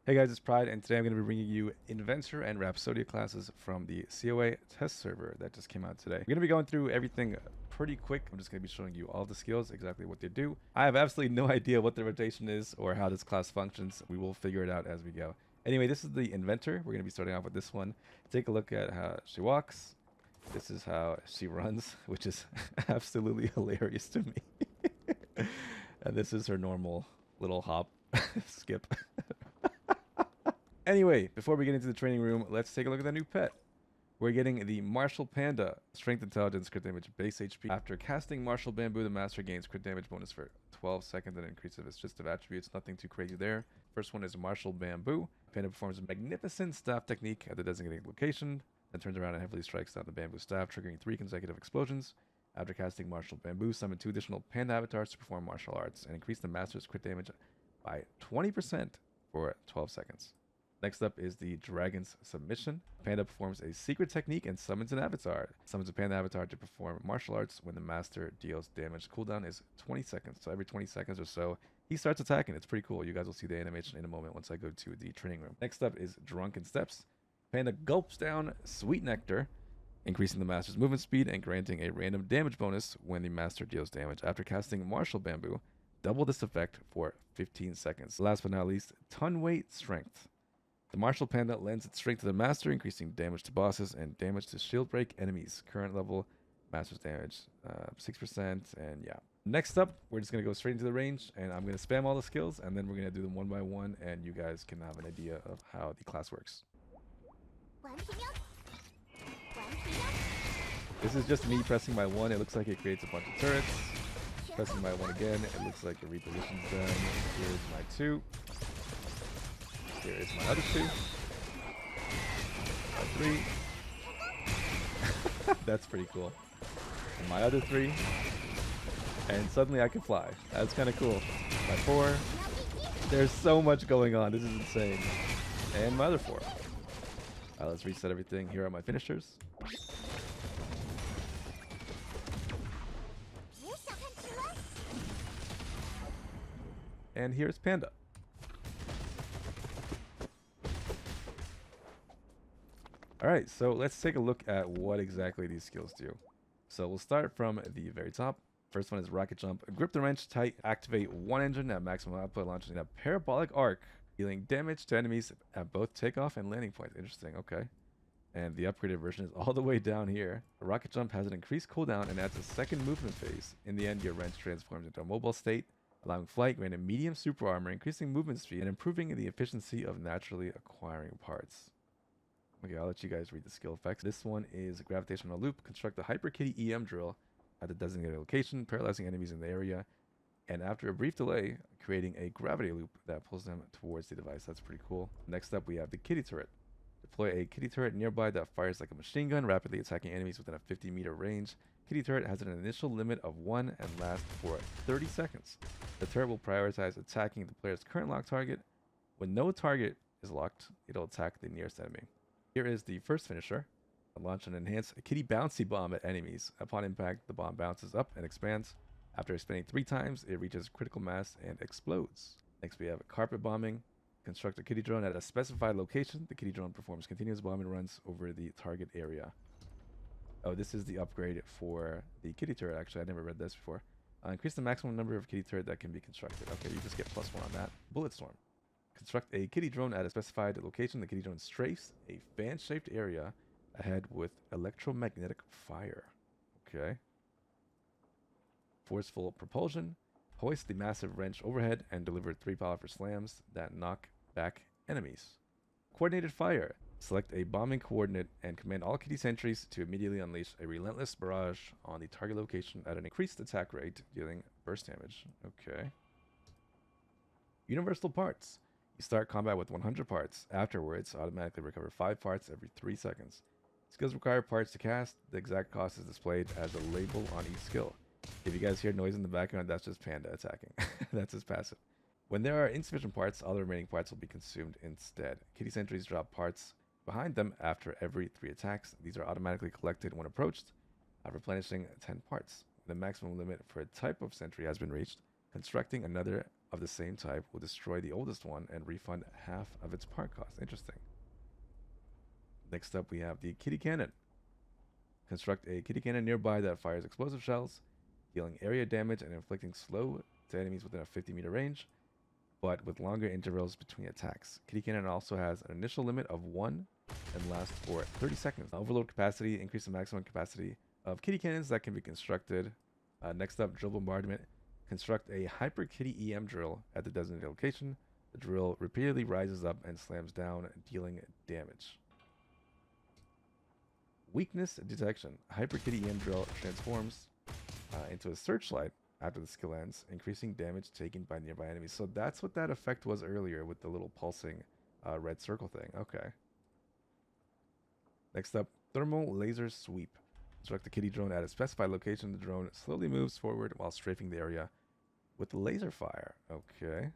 Hey guys, it's Pride, and today I'm going to be bringing you Inventor and Rhapsodia classes from the COA test server that just came out today. We're going to be going through everything pretty quick. I'm just going to be showing you all the skills, exactly what they do. I have absolutely no idea what the rotation is or how this class functions. We will figure it out as we go. Anyway, this is the Inventor. We're going to be starting off with this one. Take a look at how she walks. This is how she runs, which is absolutely hilarious to me. And this is her normal little hop skip. Anyway, before we get into the training room, let's take a look at the new pet. We're getting the Martial Panda. Strength, Intelligence, Crit Damage, Base HP. After casting Martial Bamboo, the Master gains Crit Damage bonus for 12 seconds and increases its list of attributes. Nothing too crazy there. First one is Martial Bamboo. Panda performs a magnificent staff technique at the designated location, then turns around and heavily strikes down the bamboo staff, triggering 3 consecutive explosions. After casting Martial Bamboo, summon 2 additional Panda avatars to perform martial arts and increase the Master's crit damage by 20% for 12 seconds. Next up is the Dragon's Submission. Panda performs a secret technique and summons an avatar. Summons a Panda avatar to perform martial arts when the Master deals damage. Cooldown is 20 seconds. So every 20 seconds or so, he starts attacking. It's pretty cool. You guys will see the animation in a moment once I go to the training room. Next up is Drunken Steps. Panda gulps down Sweet Nectar, increasing the Master's movement speed and granting a random damage bonus when the Master deals damage. After casting Martial Bamboo, double this effect for 15 seconds. Last but not least, Ton Weight Strength. The Martial Panda lends its strength to the Master, increasing damage to bosses and damage to shield break enemies. Current level, Master's damage 6%, and yeah. Next up, we're just going to go straight into the range, and I'm going to spam all the skills, and then we're going to do them one by one, and you guys can have an idea of how the class works. This is just me pressing my 1. It looks like it creates a bunch of turrets. Pressing my 1 again, it looks like it repositions them. Here's my 2. Here is my other 2. My 3. That's pretty cool. And my other 3. And suddenly I can fly. That's kind of cool. My 4. There's so much going on. This is insane. And my other 4. Let's reset everything. Here are my finishers. And here's Panda. Alright, so let's take a look at what exactly these skills do. So we'll start from the very top. First one is Rocket Jump. Grip the wrench tight, activate one engine at maximum output, launching a parabolic arc, dealing damage to enemies at both takeoff and landing points. Interesting, okay. And the upgraded version is all the way down here. The Rocket Jump has an increased cooldown and adds a second movement phase. In the end, your wrench transforms into a mobile state, allowing flight, granting medium super armor, increasing movement speed, and improving the efficiency of naturally acquiring parts. Okay, I'll let you guys read the skill effects. This one is Gravitational Loop. Construct a Hyper Kitty EM drill at the designated location, paralyzing enemies in the area, and after a brief delay, creating a gravity loop that pulls them towards the device. That's pretty cool. Next up, we have the Kitty Turret. Deploy a Kitty Turret nearby that fires like a machine gun, rapidly attacking enemies within a 50-meter range. Kitty Turret has an initial limit of 1 and lasts for 30 seconds. The turret will prioritize attacking the player's current locked target. When no target is locked, it'll attack the nearest enemy. Here is the first finisher. Launch an enhanced Kitty Bouncy Bomb at enemies. Upon impact, the bomb bounces up and expands. After expanding 3 times, it reaches critical mass and explodes. Next, we have Carpet Bombing. Construct a Kitty Drone at a specified location. The Kitty Drone performs continuous bombing runs over the target area. Oh, this is the upgrade for the Kitty Turret, actually. I never read this before. Increase the maximum number of Kitty Turret that can be constructed. Okay, you just get +1 on that. Bullet Storm. Construct a Kitty Drone at a specified location. The Kitty Drone strafes a fan-shaped area ahead with electromagnetic fire. Okay. Forceful Propulsion. Hoist the massive wrench overhead and deliver 3 powerful slams that knock back enemies. Coordinated Fire. Select a bombing coordinate and command all Kitty sentries to immediately unleash a relentless barrage on the target location at an increased attack rate, dealing burst damage. Okay. Universal Parts. You start combat with 100 parts. Afterwards, automatically recover 5 parts every 3 seconds. Skills require parts to cast. The exact cost is displayed as a label on each skill. If you guys hear noise in the background, that's just Panda attacking. That's his passive. When there are insufficient parts, all the remaining parts will be consumed instead. Kitty sentries drop parts behind them after every 3 attacks. These are automatically collected when approached, replenishing 10 parts. The maximum limit for a type of sentry has been reached. Constructing another of the same type will destroy the oldest one and refund half of its part cost. Interesting. Next up, we have the kitty cannon. Construct a kitty cannon nearby that fires explosive shells, dealing area damage and inflicting slow to enemies within a 50-meter range, but with longer intervals between attacks. Kitty cannon also has an initial limit of 1 and lasts for 30 seconds. Overload capacity, increase the maximum capacity of kitty cannons that can be constructed. Next up, drill bombardment. Construct a hyper kitty EM drill at the designated location. The drill repeatedly rises up and slams down, dealing damage. Weakness detection. Hyper kitty EM drill transforms into a searchlight after the skill ends, increasing damage taken by nearby enemies. So that's what that effect was earlier with the little pulsing red circle thing. Okay. Next up, thermal laser sweep. Construct the kitty drone at a specified location. The drone slowly moves forward while strafing the area with laser fire. Okay.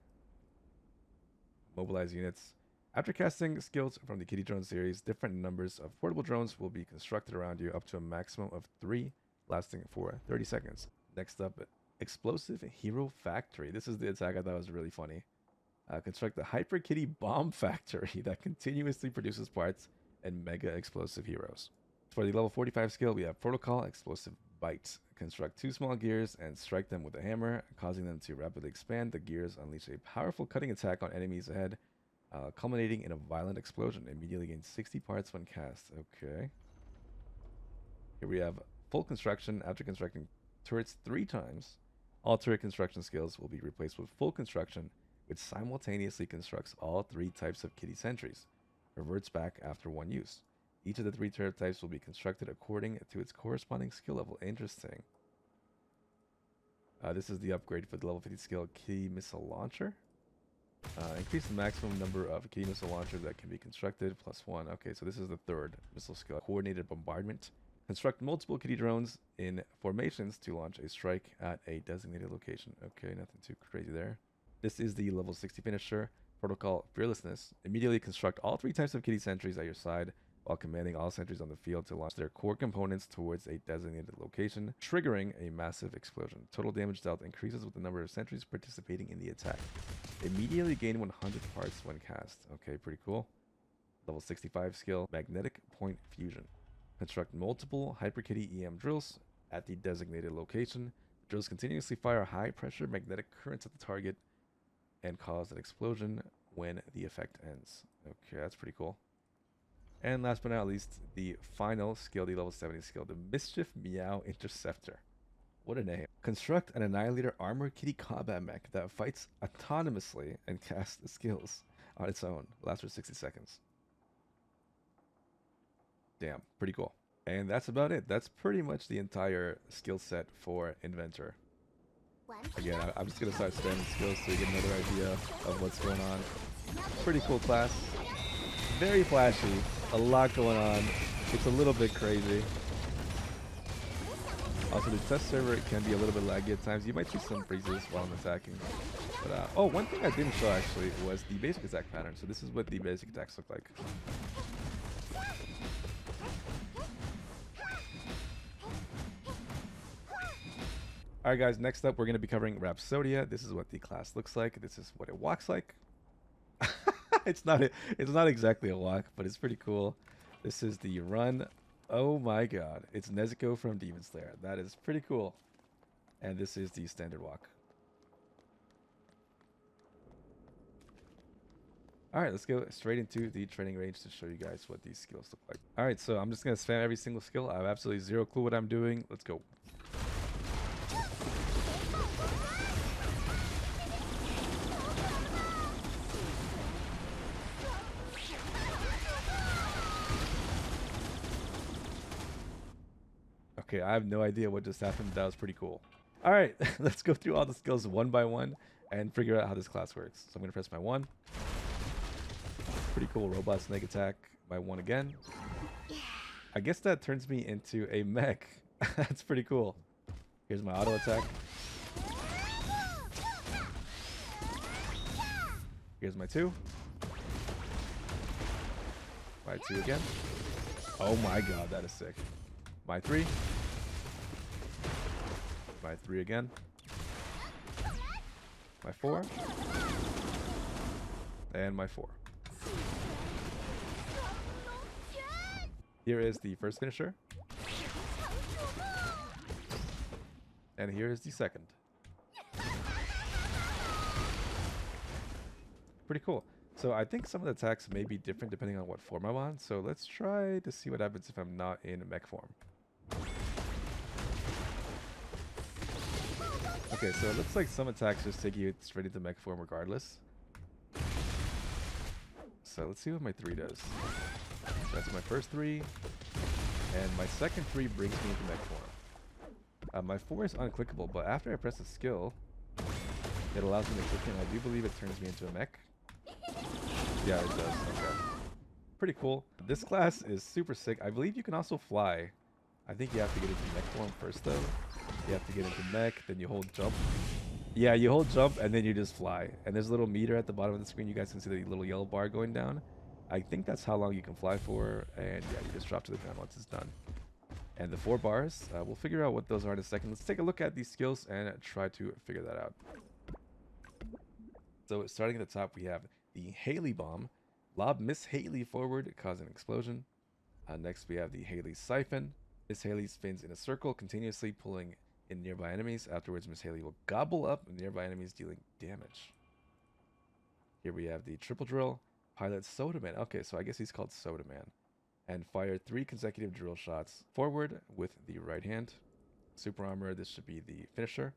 Mobilize units. After casting skills from the kitty drone series, different numbers of portable drones will be constructed around you, up to a maximum of 3, lasting for 30 seconds. Next up, explosive hero factory. This is the attack I thought was really funny. Construct the hyper kitty bomb factory that continuously produces parts and mega explosive heroes. For the level 45 skill, we have protocol explosive bite. Construct 2 small gears and strike them with a hammer, causing them to rapidly expand. The gears unleash a powerful cutting attack on enemies ahead, culminating in a violent explosion. Immediately gains 60 parts when cast. Okay. Here we have full construction. After constructing turrets 3 times, all turret construction skills will be replaced with full construction, which simultaneously constructs all 3 types of kitty sentries. Reverts back after 1 use. Each of the 3 turret types will be constructed according to its corresponding skill level. Interesting. This is the upgrade for the level 50 skill kitty missile launcher. Increase the maximum number of kitty missile launchers that can be constructed, +1. Okay, so this is the 3rd missile skill. Coordinated bombardment. Construct multiple kitty drones in formations to launch a strike at a designated location. Okay, nothing too crazy there. This is the level 60 finisher. Protocol fearlessness. Immediately construct all 3 types of kitty sentries at your side, while commanding all sentries on the field to launch their core components towards a designated location, triggering a massive explosion. Total damage dealt increases with the number of sentries participating in the attack. Immediately gain 100 parts when cast. Okay, pretty cool. Level 65 skill, magnetic point fusion. Construct multiple Hyper Kitty EM drills at the designated location. Drills continuously fire high pressure magnetic currents at the target and cause an explosion when the effect ends. Okay, that's pretty cool. And last but not least, the final skill, the level 70 skill, the Mischief Meow Interceptor. What a name. Construct an Annihilator Armor Kitty combat mech that fights autonomously and casts the skills on its own. Lasts for 60 seconds. Damn, pretty cool. And that's about it. That's pretty much the entire skill set for Inventor. Again, I'm just going to start spamming skills so you get another idea of what's going on. Pretty cool class. Very flashy. A lot going on. It's a little bit crazy. Also, the test server can be a little bit laggy at times. You might see some freezes while I'm attacking. But, oh, one thing I didn't show actually was the basic attack pattern. So this is what the basic attacks look like. Alright guys, next up we're going to be covering Rhapsodia. This is what the class looks like. This is what it walks like. It's not exactly a walk, but it's pretty cool. This is the run. Oh my god. It's Nezuko from Demon Slayer. That is pretty cool. And this is the standard walk. Alright, let's go straight into the training range to show you guys what these skills look like. Alright, so I'm just going to spam every single skill. I have absolutely zero clue what I'm doing. Let's go. Okay, I have no idea what just happened. That was pretty cool. All right, let's go through all the skills one by one and figure out how this class works. So I'm going to press my 1. Pretty cool. Robot snake attack. My 1 again. I guess that turns me into a mech. That's pretty cool. Here's my auto attack. Here's my 2. My 2 again. Oh my god, that is sick. My 3. My 3 again. my 4, and my 4. Here is the first finisher, and here is the second. Pretty cool. So I think some of the attacks may be different depending on what form I'm on. So let's try to see what happens if I'm not in mech form. Okay, so it looks like some attacks just take you straight into mech form regardless. So let's see what my 3 does. That's my first 3, and my second 3 brings me into mech form. My 4 is unclickable, but after I press a skill, it allows me to click it, and I do believe it turns me into a mech. Yeah, it does. Okay. Pretty cool. This class is super sick. I believe you can also fly. I think you have to get into mech form first, though. You have to get into mech, then you hold jump. Yeah, you hold jump, and then you just fly. And there's a little meter at the bottom of the screen. You guys can see the little yellow bar going down. I think that's how long you can fly for. And yeah, you just drop to the ground once it's done. And the 4 bars, we'll figure out what those are in a second. Let's take a look at these skills and try to figure that out. So starting at the top, we have the Haley Bomb. Lob Miss Haley forward, causing an explosion. Next, we have the Haley Siphon. Miss Haley spins in a circle, continuously pulling in nearby enemies. Afterwards, Miss Haley will gobble up nearby enemies, dealing damage. Here we have the Triple Drill. Pilot Soda Man. Okay, so I guess he's called Soda Man. And fire 3 consecutive drill shots forward with the right hand. Super Armor, this should be the finisher.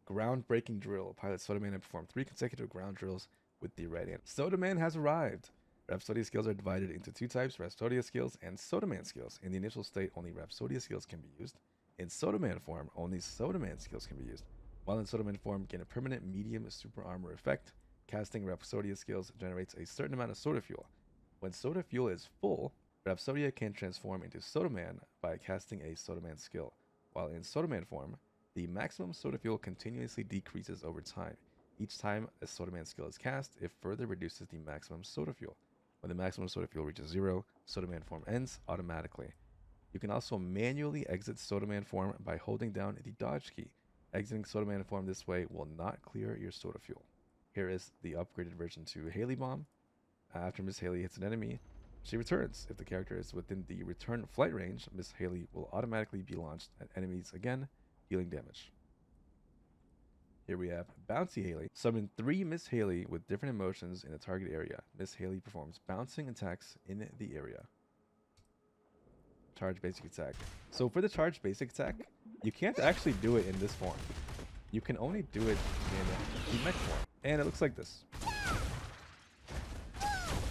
Ground-breaking drill. Pilot Soda Man and perform 3 consecutive ground drills with the right hand. Soda Man has arrived. Rhapsodia skills are divided into 2 types, Rhapsodia skills and Soda Man skills. In the initial state, only Rhapsodia skills can be used. In Soda Man form, only Soda Man skills can be used. While in Soda Man form, gain a permanent medium super armor effect. Casting Rhapsodia skills generates a certain amount of Soda Fuel. When Soda Fuel is full, Rhapsodia can transform into Soda Man by casting a Soda Man skill. While in Soda Man form, the maximum Soda Fuel continuously decreases over time. Each time a Soda Man skill is cast, it further reduces the maximum Soda Fuel. When the maximum Soda Fuel reaches 0, Soda Man form ends automatically. You can also manually exit Soda Man form by holding down the dodge key. Exiting Soda Man form this way will not clear your Soda Fuel. Here is the upgraded version to Haley Bomb. After Miss Haley hits an enemy, she returns. If the character is within the return flight range, Miss Haley will automatically be launched at enemies again, dealing damage. Here we have Bouncy Haley. Summon 3 Miss Haley with different emotions in the target area. Miss Haley performs bouncing attacks in the area. Charge basic attack. So for the charge basic attack, you can't actually do it in this form. You can only do it in the mech form. And it looks like this.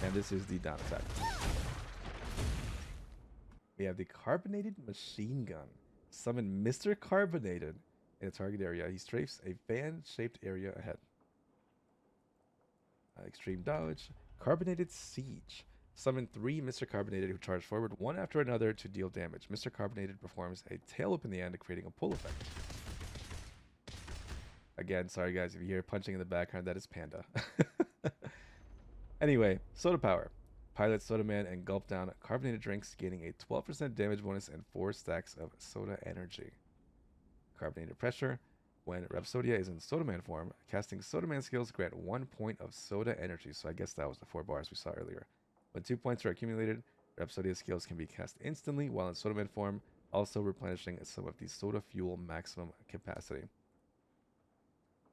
And this is the down attack. We have the Carbonated Machine Gun. Summon Mr. Carbonated in a target area. He strafes a fan-shaped area ahead. Extreme Dodge. Carbonated Siege. Summon 3 Mr. Carbonated who charge forward one after another to deal damage. Mr. Carbonated performs a tail whip in the end, creating a pull effect. Again, sorry guys, if you hear punching in the background, that is Panda. Anyway, Soda Power. Pilot Soda Man and gulp down carbonated drinks, gaining a 12% damage bonus and 4 stacks of soda energy. Carbonated Pressure. When Rhapsodia is in Soda Man form, casting Soda Man skills grant 1 point of soda energy. So I guess that was the 4 bars we saw earlier. When 2 points are accumulated, Rhapsodia skills can be cast instantly while in Soda Man form, also replenishing some of the soda fuel maximum capacity.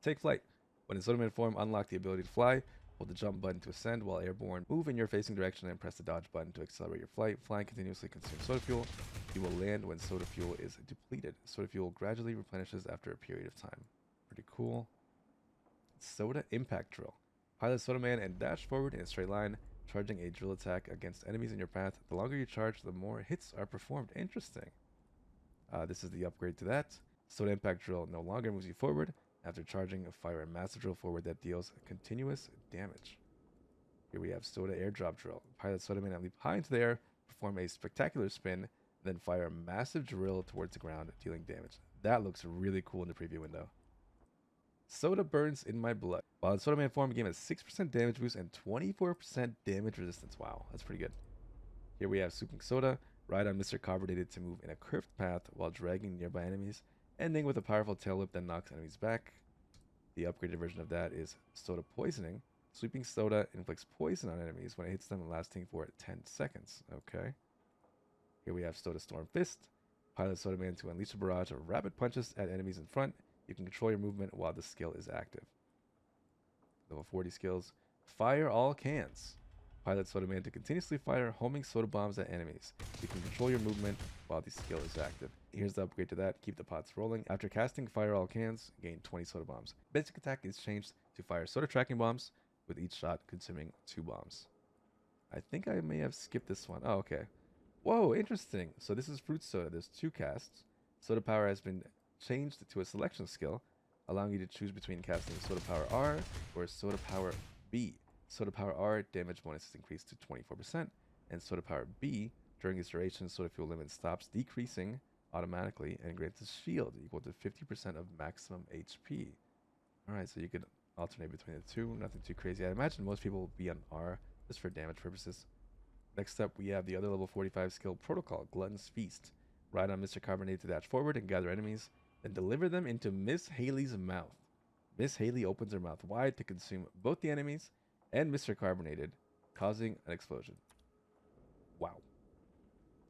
Take Flight. When in Soda Man form, unlock the ability to fly. Hold the jump button to ascend while airborne. Move in your facing direction and press the dodge button to accelerate your flight. Flying continuously consumes soda fuel. You will land when soda fuel is depleted. Soda fuel gradually replenishes after a period of time. Pretty cool. Soda Impact Drill. Pilot Soda Man and dash forward in a straight line, charging a drill attack against enemies in your path. The longer you charge, the more hits are performed. Interesting. This is the upgrade to that. Soda Impact Drill no longer moves you forward. After charging, fire a massive drill forward that deals continuous damage. Here we have Soda Airdrop Drill. Pilot Soda Man and leap high into the air, perform a spectacular spin, then fire a massive drill towards the ground, dealing damage. That looks really cool in the preview window. Soda Burns in My Blood. While in Soda Man form, game has 6% damage boost and 24% damage resistance. Wow, that's pretty good. Here we have Souping Soda. Ride on Mr. Carbonated to move in a curved path while dragging nearby enemies, ending with a powerful tail whip that knocks enemies back. The upgraded version of that is Soda Poisoning. Sweeping Soda inflicts poison on enemies when it hits them, lasting for 10 seconds. Okay. Here we have Soda Storm Fist. Pilot Soda Man to unleash a barrage of rapid punches at enemies in front. You can control your movement while the skill is active. Level 40 skills. Fire all cans. Pilot Soda Man to continuously fire homing soda bombs at enemies. You can control your movement while the skill is active. Here's the upgrade to that. Keep the pots rolling. After casting Fire All Cans, gain 20 soda bombs. Basic attack is changed to fire soda tracking bombs, with each shot consuming 2 bombs. I think I may have skipped this one. Oh, okay. Whoa, interesting. So this is Fruit Soda. There's 2 casts. Soda Power has been changed to a selection skill, allowing you to choose between casting Soda Power R or Soda Power B. Soda Power R, damage bonus is increased to 24%, and Soda Power B, during its duration, Soda Fuel limit stops decreasing automatically and grants a shield equal to 50% of maximum HP. Alright, so you could alternate between the two, nothing too crazy. I imagine most people will be on R just for damage purposes. Next up, we have the other level 45 skill Protocol, Glutton's Feast. Ride on Mr. Carbonate to dash forward and gather enemies, then deliver them into Miss Haley's mouth. Miss Haley opens her mouth wide to consume both the enemies and Mr. Carbonated, causing an explosion. Wow.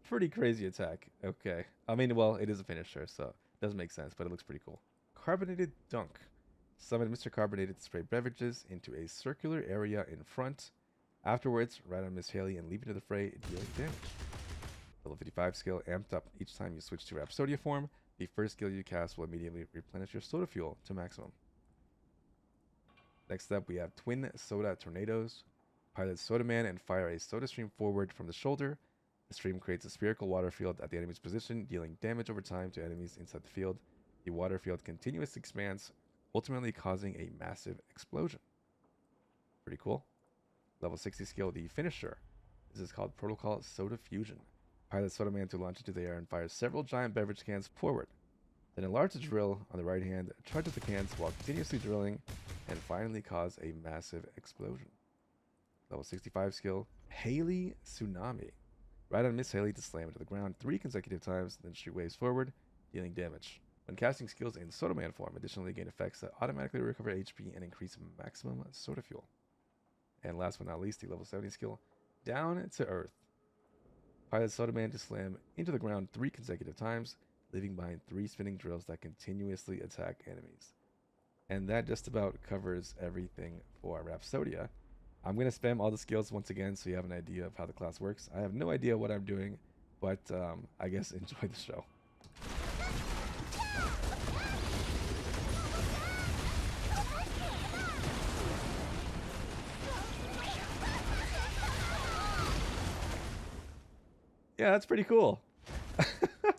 Pretty crazy attack. Okay. I mean, well, it is a finisher, so it doesn't make sense, but it looks pretty cool. Carbonated Dunk. Summon Mr. Carbonated to spray beverages into a circular area in front. Afterwards, ride on Miss Haley and leap into the fray, dealing damage. Level 55 skill amped up each time you switch to Rhapsodia form. The first skill you cast will immediately replenish your soda fuel to maximum. Next up, we have Twin Soda Tornadoes. Pilot Soda Man and fire a soda stream forward from the shoulder. The stream creates a spherical water field at the enemy's position, dealing damage over time to enemies inside the field. The water field continuously expands, ultimately causing a massive explosion. Pretty cool. Level 60 skill, the Finisher. This is called Protocol Soda Fusion. Pilot Soda Man to launch into the air and fire several giant beverage cans forward. Then enlarge the drill on the right hand, charge up the cans while continuously drilling, and finally cause a massive explosion. Level 65 skill, Haley Tsunami. Ride on Miss Haley to slam into the ground 3 consecutive times, then shoot waves forward, dealing damage. When casting skills in Soda Man form, additionally gain effects that automatically recover HP and increase maximum soda fuel. And last but not least, the level 70 skill, Down to Earth. Pilot Soda Man to slam into the ground 3 consecutive times, leaving behind 3 spinning drills that continuously attack enemies. And that just about covers everything for Rhapsodia. I'm going to spam all the skills once again so you have an idea of how the class works. I have no idea what I'm doing, but I guess enjoy the show. Yeah, that's pretty cool.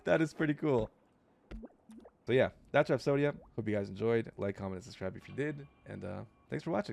That is pretty cool. So yeah, that's Rhapsodia. Hope you guys enjoyed. Like, comment, and subscribe if you did. And thanks for watching.